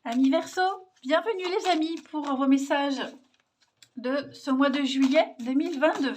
Amis Verseau, bienvenue les amis pour vos messages de ce mois de juillet 2022.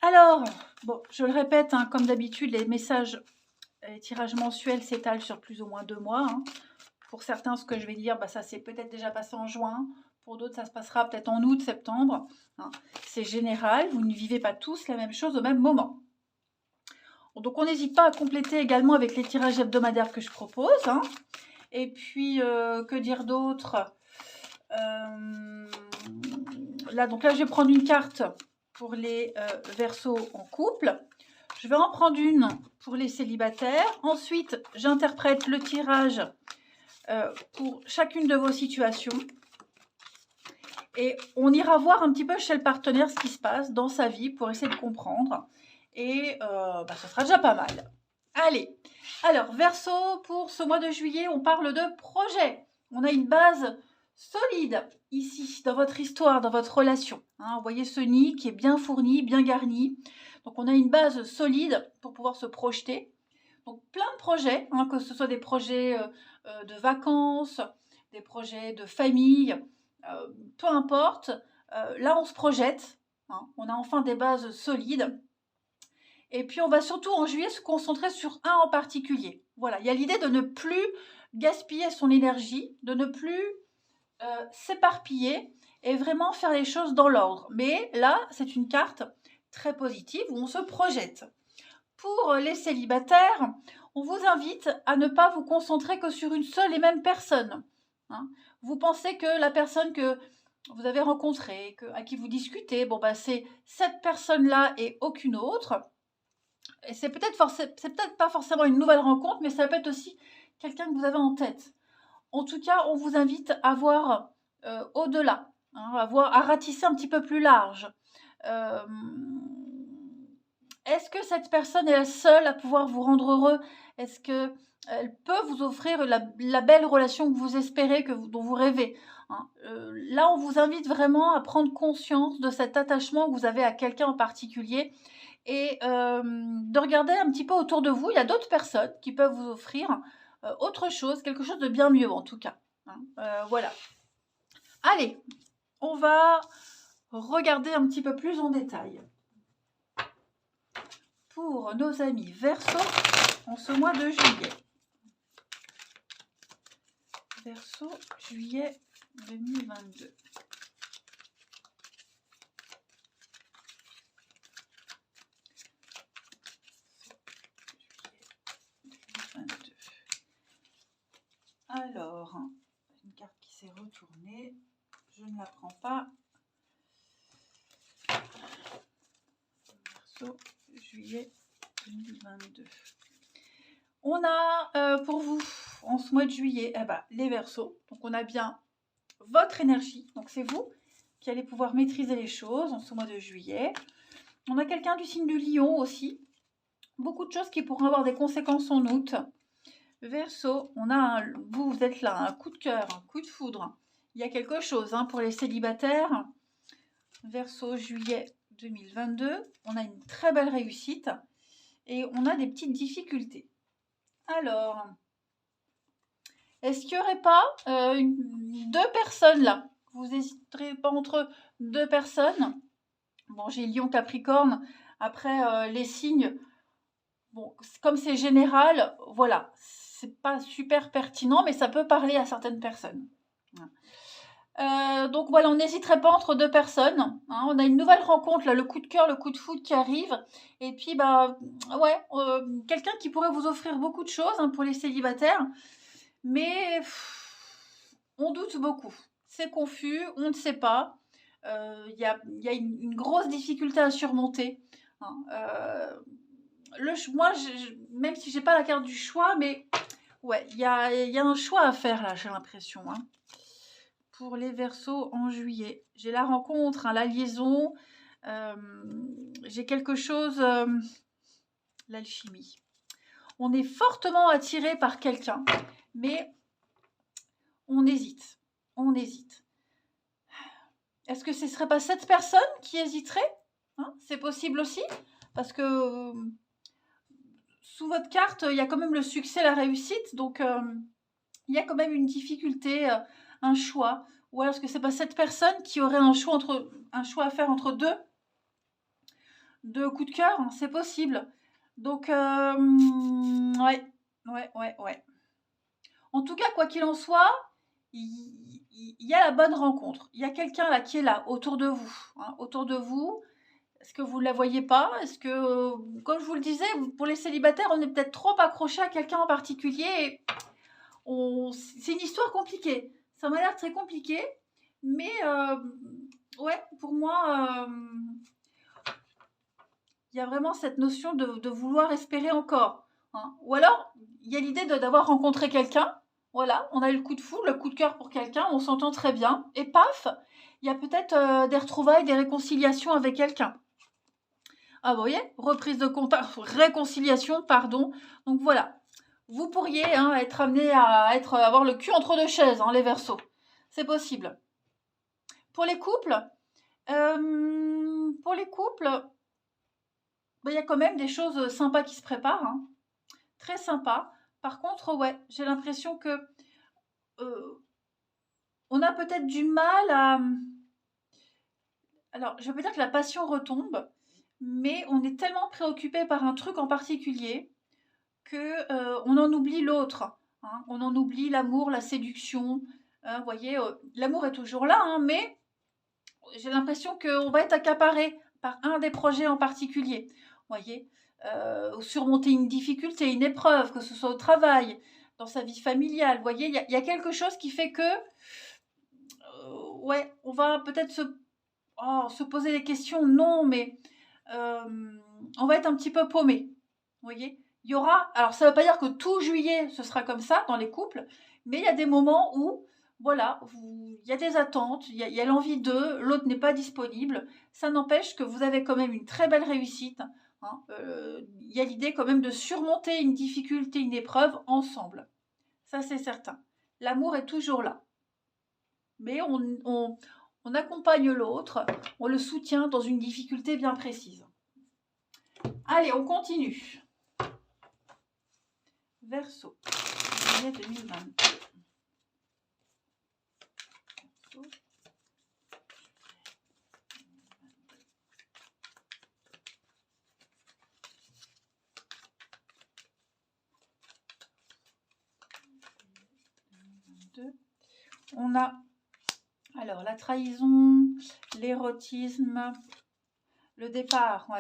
Alors, bon, je le répète, hein, comme d'habitude, les messages, les tirages mensuels s'étalent sur plus ou moins 2 mois. Hein. Pour certains, ce que je vais dire, ça s'est peut-être déjà passé en juin. Pour d'autres, ça se passera peut-être en août, septembre. Hein. C'est général, vous ne vivez pas tous la même chose au même moment. Donc, on n'hésite pas à compléter également avec les tirages hebdomadaires que je propose. Hein. Et puis, que dire d'autre là, je vais prendre une carte pour les Verseaux en couple. Je vais en prendre une pour les célibataires. Ensuite, j'interprète le tirage pour chacune de vos situations. Et on ira voir un petit peu chez le partenaire ce qui se passe dans sa vie pour essayer de comprendre. Et ça sera déjà pas mal. Allez, alors Verseau, pour ce mois de juillet, on parle de projet. On a une base solide ici, dans votre histoire, dans votre relation. Hein, vous voyez ce nid qui est bien fourni, bien garni. Donc on a une base solide pour pouvoir se projeter. Donc plein de projets, hein, que ce soit des projets de vacances, des projets de famille, peu importe. Là on se projette, hein, on a enfin des bases solides. Et puis, on va surtout en juillet se concentrer sur un en particulier. Voilà, il y a l'idée de ne plus gaspiller son énergie, de ne plus s'éparpiller et vraiment faire les choses dans l'ordre. Mais là, c'est une carte très positive où on se projette. Pour les célibataires, on vous invite à ne pas vous concentrer que sur une seule et même personne. Hein. Vous pensez que la personne que vous avez rencontrée, à qui vous discutez, c'est cette personne-là et aucune autre. Et c'est peut-être pas forcément une nouvelle rencontre, mais ça peut être aussi quelqu'un que vous avez en tête. En tout cas, on vous invite à voir au-delà, hein, à ratisser un petit peu plus large. Est-ce que cette personne est la seule à pouvoir vous rendre heureux? Est-ce qu'elle peut vous offrir la belle relation que vous espérez, dont vous rêvez, hein? Là, on vous invite vraiment à prendre conscience de cet attachement que vous avez à quelqu'un en particulier et de regarder un petit peu autour de vous. Il y a d'autres personnes qui peuvent vous offrir autre chose, quelque chose de bien mieux en tout cas. Hein. Voilà. Allez, on va regarder un petit peu plus en détail. Pour nos amis Verseau en ce mois de juillet. Verseau, juillet 2022. Alors, une carte qui s'est retournée, je ne la prends pas. Verseau, juillet 2022. On a pour vous, en ce mois de juillet, les Verseaux. Donc, on a bien votre énergie. Donc, c'est vous qui allez pouvoir maîtriser les choses en ce mois de juillet. On a quelqu'un du signe du Lion aussi. Beaucoup de choses qui pourront avoir des conséquences en août. Verseau, on a vous êtes là, un coup de cœur, un coup de foudre. Il y a quelque chose pour les célibataires. Verseau, juillet 2022. On a une très belle réussite et on a des petites difficultés. Alors, est-ce qu'il n'y aurait pas deux personnes là? Vous n'hésiterez pas entre deux personnes? Bon, j'ai Lion, Capricorne. Après, les signes, bon, comme c'est général, voilà, c'est pas super pertinent, mais ça peut parler à certaines personnes. Donc voilà, on n'hésiterait pas entre deux personnes. Hein, on a une nouvelle rencontre, là, le coup de cœur, le coup de foudre qui arrive. Et puis, quelqu'un qui pourrait vous offrir beaucoup de choses pour les célibataires. Mais on doute beaucoup. C'est confus, on ne sait pas. Il y a une grosse difficulté à surmonter. Hein, moi, même si j'ai pas la carte du choix, mais ouais, il y a un choix à faire là, j'ai l'impression. Hein. Pour les Verseaux en juillet, j'ai la rencontre, la liaison, j'ai quelque chose, l'alchimie. On est fortement attiré par quelqu'un, mais on hésite. On hésite. Est-ce que ce ne serait pas cette personne qui hésiterait? C'est possible aussi, parce que sous votre carte, il y a quand même le succès, la réussite. Donc, il y a quand même une difficulté, un choix. Ou alors est-ce que c'est pas cette personne qui aurait un choix à faire entre deux coups de cœur? Hein, c'est possible. Donc, ouais, ouais. En tout cas, quoi qu'il en soit, il y a la bonne rencontre. Il y a quelqu'un là qui est là, autour de vous. Hein, autour de vous. Est-ce que vous ne la voyez pas? Est-ce que, comme je vous le disais, pour les célibataires, on est peut-être trop accroché à quelqu'un en particulier. C'est une histoire compliquée. Ça m'a l'air très compliqué. Mais, ouais, pour moi, il y a vraiment cette notion de vouloir espérer encore. Hein. Ou alors, il y a l'idée d'avoir rencontré quelqu'un. Voilà, on a eu le coup de foudre, le coup de cœur pour quelqu'un, on s'entend très bien. Et paf, il y a peut-être des retrouvailles, des réconciliations avec quelqu'un. Ah, vous voyez, reprise de contact, réconciliation, pardon. Donc voilà, vous pourriez être amené à avoir le cul entre deux chaises, hein, les Verseaux. C'est possible. Pour les couples, il y a quand même des choses sympas qui se préparent. Hein. Très sympa. Par contre, ouais, j'ai l'impression que on a peut-être du mal à... Alors, je ne veux pas dire que la passion retombe, mais on est tellement préoccupé par un truc en particulier que on en oublie l'autre. Hein. On en oublie l'amour, la séduction. Vous voyez, l'amour est toujours là, hein, mais j'ai l'impression qu'on va être accaparé par un des projets en particulier. Vous voyez, surmonter une difficulté, une épreuve, que ce soit au travail, dans sa vie familiale. Vous voyez, il y a quelque chose qui fait que, ouais, on va peut-être se poser des questions. Non, mais on va être un petit peu paumé. Vous voyez, il y aura. Alors, ça ne veut pas dire que tout juillet ce sera comme ça dans les couples, mais il y a des moments où voilà, il y a des attentes, il y a l'envie d'eux, l'autre n'est pas disponible. Ça n'empêche que vous avez quand même une très belle réussite. Hein. Il y a l'idée quand même de surmonter une difficulté, une épreuve ensemble. Ça, c'est certain. L'amour est toujours là. Mais on accompagne l'autre, on le soutient dans une difficulté bien précise. Allez, on continue. Verseau, juillet 2022. On a alors la trahison, l'érotisme, le départ. Ouais.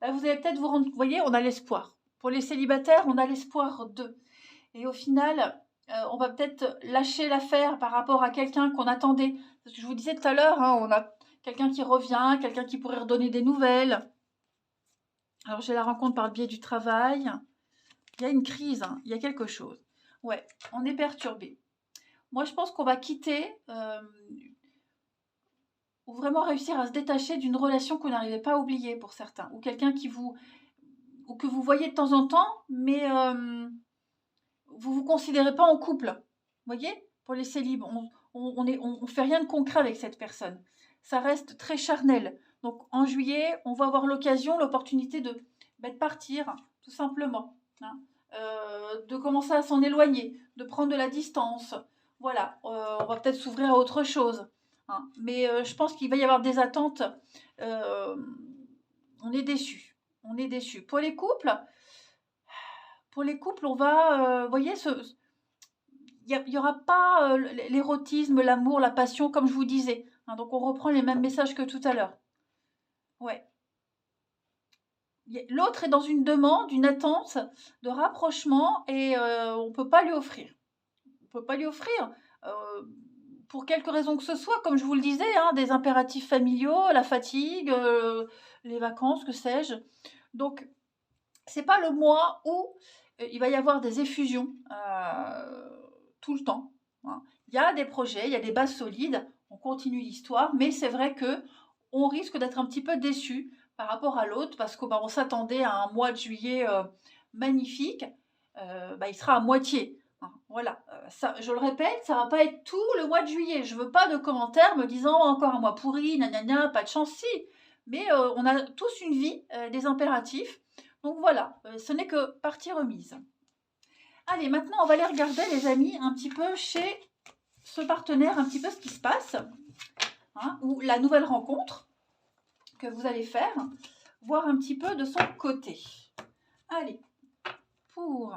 Là, vous allez peut-être vous rendre... Vous voyez, on a l'espoir. Pour les célibataires, on a l'espoir d'eux. Et au final, on va peut-être lâcher l'affaire par rapport à quelqu'un qu'on attendait. Parce que je vous disais tout à l'heure, hein, on a quelqu'un qui revient, quelqu'un qui pourrait redonner des nouvelles. Alors, j'ai la rencontre par le biais du travail. Il y a une crise, hein, il y a quelque chose. Ouais, on est perturbé. Moi, je pense qu'on va quitter ou vraiment réussir à se détacher d'une relation qu'on n'arrivait pas à oublier pour certains. Ou quelqu'un ou que vous voyez de temps en temps, mais vous ne vous considérez pas en couple. Vous voyez, pour les célibes, on fait rien de concret avec cette personne. Ça reste très charnel. Donc en juillet, on va avoir l'opportunité de partir, tout simplement. Hein, de commencer à s'en éloigner, de prendre de la distance. Voilà, on va peut-être s'ouvrir à autre chose. Hein. Mais je pense qu'il va y avoir des attentes. On est déçus. On est déçus. Pour les couples, on va, vous voyez, il n'y aura pas l'érotisme, l'amour, la passion, comme je vous disais. Hein, donc, on reprend les mêmes messages que tout à l'heure. Ouais. L'autre est dans une demande, une attente de rapprochement et on ne peut pas lui offrir. On ne peut pas lui offrir. Pour quelque raison que ce soit, comme je vous le disais, hein, des impératifs familiaux, la fatigue, les vacances, que sais-je. Donc, c'est pas le mois où il va y avoir des effusions tout le temps. Hein. Il y a des projets, il y a des bases solides, on continue l'histoire, mais c'est vrai que on risque d'être un petit peu déçu par rapport à l'autre parce qu'on s'attendait à un mois de juillet magnifique. Il sera à moitié. Hein. Voilà, ça, je le répète, ça va pas être tout le mois de juillet. Je veux pas de commentaires me disant encore un mois pourri, nanana, pas de chance, si. Mais on a tous une vie, des impératifs. Donc voilà, ce n'est que partie remise. Allez, maintenant, on va aller regarder, les amis, un petit peu chez ce partenaire, un petit peu ce qui se passe, hein, ou la nouvelle rencontre que vous allez faire, voir un petit peu de son côté. Allez, pour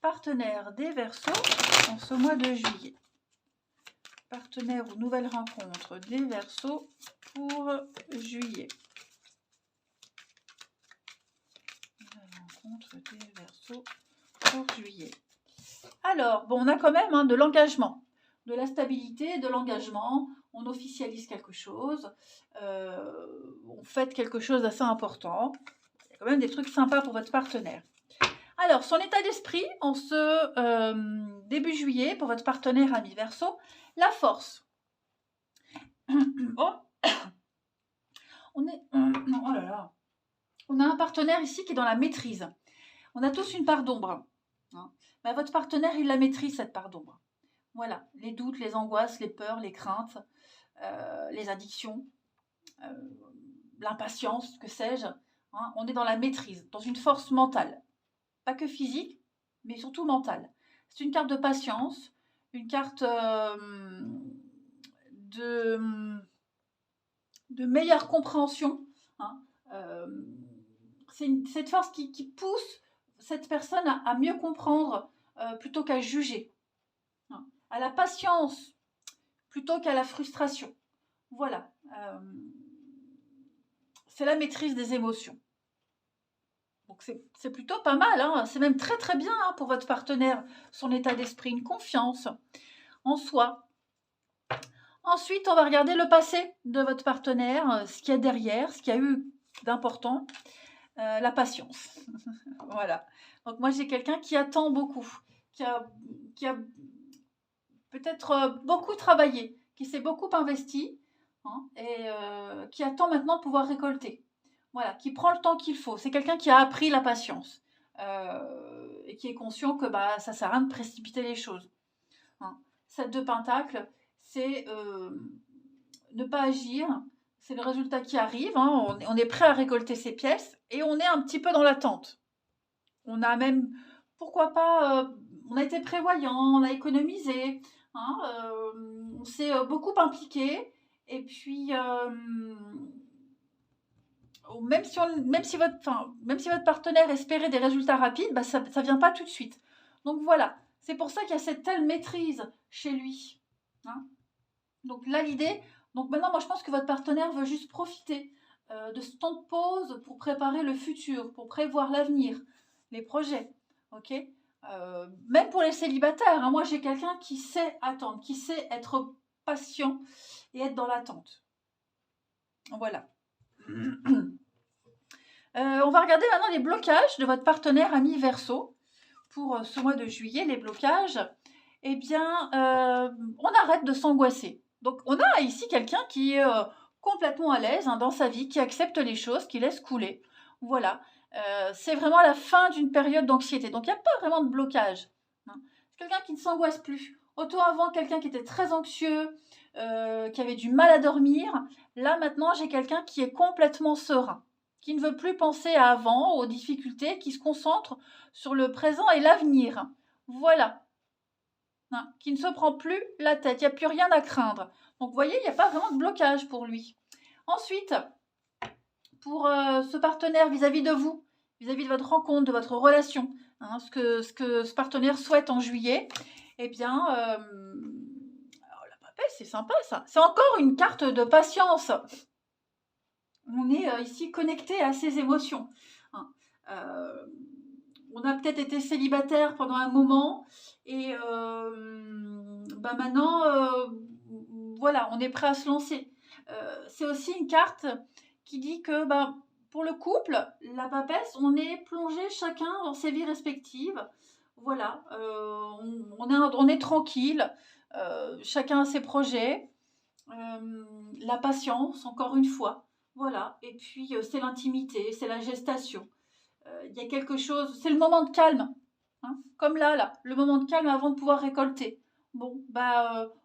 partenaire des Verseaux en ce mois de juillet. Partenaire ou nouvelle rencontre des Verseaux pour juillet. Nouvelle rencontre des Verseaux pour juillet. Alors, bon, on a quand même de l'engagement, de la stabilité, de l'engagement. On officialise quelque chose, on fête quelque chose d'assez important. Il y a quand même des trucs sympas pour votre partenaire. Alors, son état d'esprit en ce début juillet, pour votre partenaire ami Verseau, la force. Oh, oh là là. On a un partenaire ici qui est dans la maîtrise. On a tous une part d'ombre. Hein. Mais votre partenaire, il la maîtrise, cette part d'ombre. Voilà, les doutes, les angoisses, les peurs, les craintes, les addictions, l'impatience, que sais-je. Hein. On est dans la maîtrise, dans une force mentale. Pas que physique, mais surtout mentale. C'est une carte de patience, une carte de meilleure compréhension. Hein. C'est cette force qui pousse cette personne à mieux comprendre plutôt qu'à juger. Hein. À la patience plutôt qu'à la frustration. Voilà. C'est la maîtrise des émotions. Donc c'est plutôt pas mal, hein. C'est même très très bien hein, pour votre partenaire, son état d'esprit, une confiance en soi. Ensuite, on va regarder le passé de votre partenaire, ce qu'il y a derrière, ce qu'il y a eu d'important, la patience. Voilà. Donc moi j'ai quelqu'un qui attend beaucoup, qui a peut-être beaucoup travaillé, qui s'est beaucoup investi hein, et qui attend maintenant de pouvoir récolter. Voilà, qui prend le temps qu'il faut. C'est quelqu'un qui a appris la patience et qui est conscient que ça ne sert à rien de précipiter les choses. Hein. 7 de Pentacle, c'est ne pas agir, c'est le résultat qui arrive. Hein. On est prêt à récolter ses pièces et on est un petit peu dans l'attente. On a même, pourquoi pas, on a été prévoyant, on a économisé, hein, on s'est beaucoup impliqué et puis même si votre partenaire espérait des résultats rapides, ça ne vient pas tout de suite. Donc voilà, c'est pour ça qu'il y a cette telle maîtrise chez lui. Hein. Donc là, l'idée, donc maintenant, moi je pense que votre partenaire veut juste profiter de ce temps de pause pour préparer le futur, pour prévoir l'avenir, les projets. Ok, même pour les célibataires, hein, moi j'ai quelqu'un qui sait attendre, qui sait être patient et être dans l'attente. Voilà. On va regarder maintenant les blocages de votre partenaire ami Verseau pour ce mois de juillet. Les blocages, eh bien, on arrête de s'angoisser. Donc, on a ici quelqu'un qui est complètement à l'aise hein, dans sa vie, qui accepte les choses, qui laisse couler. Voilà. C'est vraiment la fin d'une période d'anxiété. Donc, il n'y a pas vraiment de blocage. Hein. C'est quelqu'un qui ne s'angoisse plus. Autant avant, quelqu'un qui était très anxieux, qui avait du mal à dormir. Là, maintenant, j'ai quelqu'un qui est complètement serein, qui ne veut plus penser à avant, aux difficultés, qui se concentre sur le présent et l'avenir. Voilà. Hein, qui ne se prend plus la tête. Il n'y a plus rien à craindre. Donc, vous voyez, il n'y a pas vraiment de blocage pour lui. Ensuite, pour ce partenaire vis-à-vis de vous, vis-à-vis de votre rencontre, de votre relation, hein, ce que ce partenaire souhaite en juillet, eh bien, la papesse, c'est sympa ça. C'est encore une carte de patience. On est ici connecté à ses émotions. Hein. On a peut-être été célibataire pendant un moment et maintenant, voilà, on est prêt à se lancer. C'est aussi une carte qui dit que pour le couple, la papesse, on est plongé chacun dans ses vies respectives. Voilà, on est tranquille, chacun a ses projets. La patience, encore une fois. Voilà, et puis c'est l'intimité, c'est la gestation. Il y a quelque chose, c'est le moment de calme. Hein, comme là, le moment de calme avant de pouvoir récolter. Bon,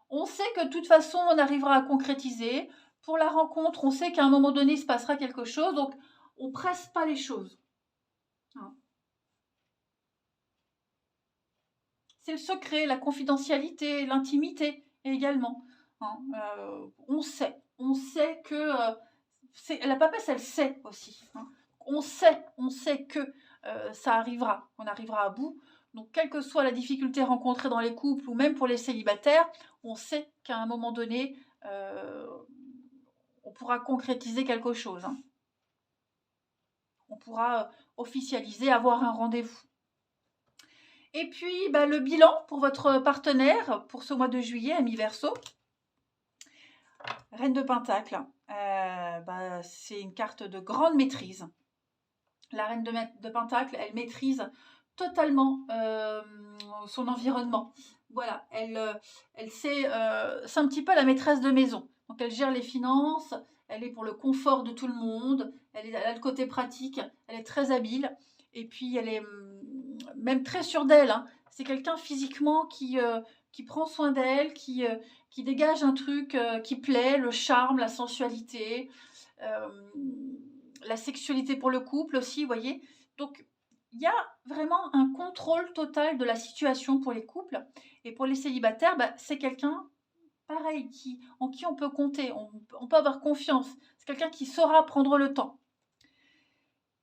on sait que de toute façon, on arrivera à concrétiser. Pour la rencontre, on sait qu'à un moment donné, il se passera quelque chose, donc on presse pas les choses. Hein. c'est le secret, la confidentialité, l'intimité également. Hein. On sait que la papesse, elle sait aussi. Hein. On sait que ça arrivera, qu'on arrivera à bout. Donc, quelle que soit la difficulté rencontrée dans les couples ou même pour les célibataires, on sait qu'à un moment donné, on pourra concrétiser quelque chose. Hein. On pourra officialiser, avoir un rendez-vous. Et puis, le bilan pour votre partenaire pour ce mois de juillet, ami Verseau. Reine de Pentacle, c'est une carte de grande maîtrise. La Reine de Pentacle, elle maîtrise totalement son environnement. Voilà, elle sait, c'est un petit peu la maîtresse de maison. Donc elle gère les finances, elle est pour le confort de tout le monde, elle a le côté pratique, elle est très habile. Et puis elle est même très sûre d'elle. Hein. C'est quelqu'un physiquement qui prend soin d'elle, qui dégage un truc qui plaît, le charme, la sensualité, la sexualité pour le couple aussi, vous voyez. Donc, il y a vraiment un contrôle total de la situation pour les couples. Et pour les célibataires, c'est quelqu'un, pareil, en qui on peut compter, on peut avoir confiance. C'est quelqu'un qui saura prendre le temps.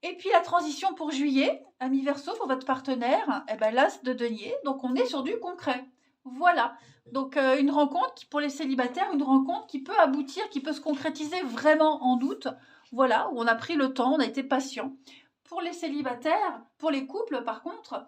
Et puis la transition pour juillet, ami Verseau, pour votre partenaire, l'as de denier. Donc on est sur du concret. Voilà. Donc une rencontre pour les célibataires, une rencontre qui peut aboutir, qui peut se concrétiser vraiment en août. Voilà, où on a pris le temps, on a été patient. Pour les célibataires, pour les couples, par contre,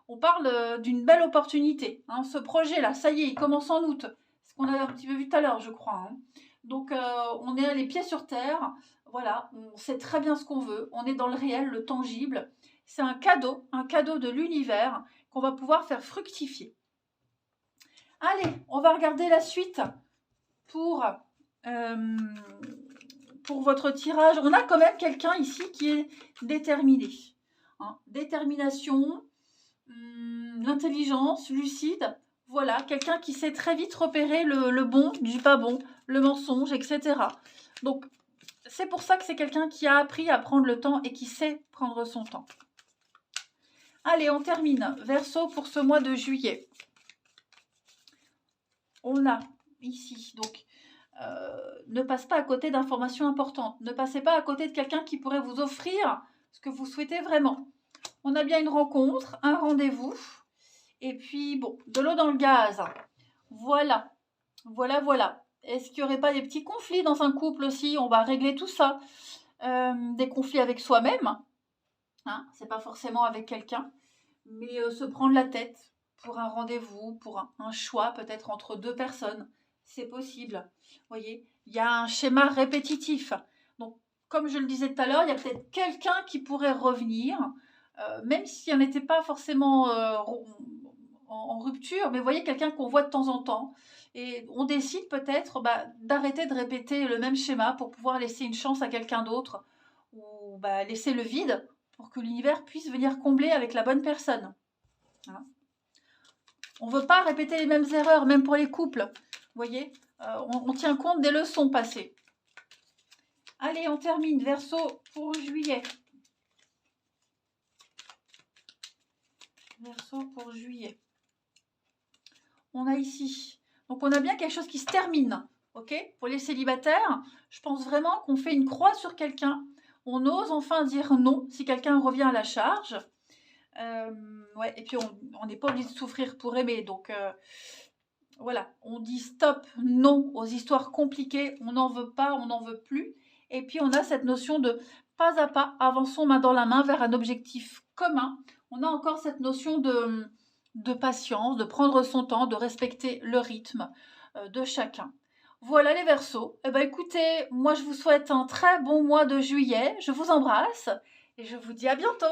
on parle d'une belle opportunité. Hein. Ce projet-là, ça y est, il commence en août. C'est ce qu'on a un petit peu vu tout à l'heure, je crois. Hein. Donc, on est les pieds sur terre. Voilà, on sait très bien ce qu'on veut. On est dans le réel, le tangible. C'est un cadeau de l'univers qu'on va pouvoir faire fructifier. Allez, on va regarder la suite pour votre tirage. On a quand même quelqu'un ici qui est déterminé. Hein. Détermination, l'intelligence, lucide. Voilà, quelqu'un qui sait très vite repérer le bon du pas bon, le mensonge, etc. Donc, c'est pour ça que c'est quelqu'un qui a appris à prendre le temps et qui sait prendre son temps. Allez, on termine. Verseau pour ce mois de juillet. On a ici, donc, ne passe pas à côté d'informations importantes. Ne passez pas à côté de quelqu'un qui pourrait vous offrir ce que vous souhaitez vraiment. On a bien une rencontre, un rendez-vous. Et puis, bon, de l'eau dans le gaz. Voilà. Est-ce qu'il n'y aurait pas des petits conflits dans un couple aussi? On va régler tout ça. Des conflits avec soi-même. Hein, c'est pas forcément avec quelqu'un. Mais se prendre la tête pour un rendez-vous, pour un choix peut-être entre deux personnes. C'est possible. Vous voyez, il y a un schéma répétitif. Donc, comme je le disais tout à l'heure, il y a peut-être quelqu'un qui pourrait revenir, même s'il n'y en était pas forcément en rupture, mais vous voyez, quelqu'un qu'on voit de temps en temps. Et on décide peut-être d'arrêter de répéter le même schéma pour pouvoir laisser une chance à quelqu'un d'autre ou laisser le vide pour que l'univers puisse venir combler avec la bonne personne. Voilà. On ne veut pas répéter les mêmes erreurs, même pour les couples. Vous voyez, on tient compte des leçons passées. Allez, on termine. Verseau pour juillet. Verseau pour juillet. On a ici. Donc, on a bien quelque chose qui se termine. Ok. Pour les célibataires, je pense vraiment qu'on fait une croix sur quelqu'un. On ose enfin dire non si quelqu'un revient à la charge. Et puis, on n'est pas obligé de souffrir pour aimer. Donc, voilà. On dit stop, non aux histoires compliquées. On n'en veut pas, on n'en veut plus. Et puis, on a cette notion de pas à pas, avançons main dans la main vers un objectif commun. On a encore cette notion de patience, de prendre son temps, de respecter le rythme de chacun. Voilà les Verseaux. Écoutez, moi je vous souhaite un très bon mois de juillet. Je vous embrasse et je vous dis à bientôt.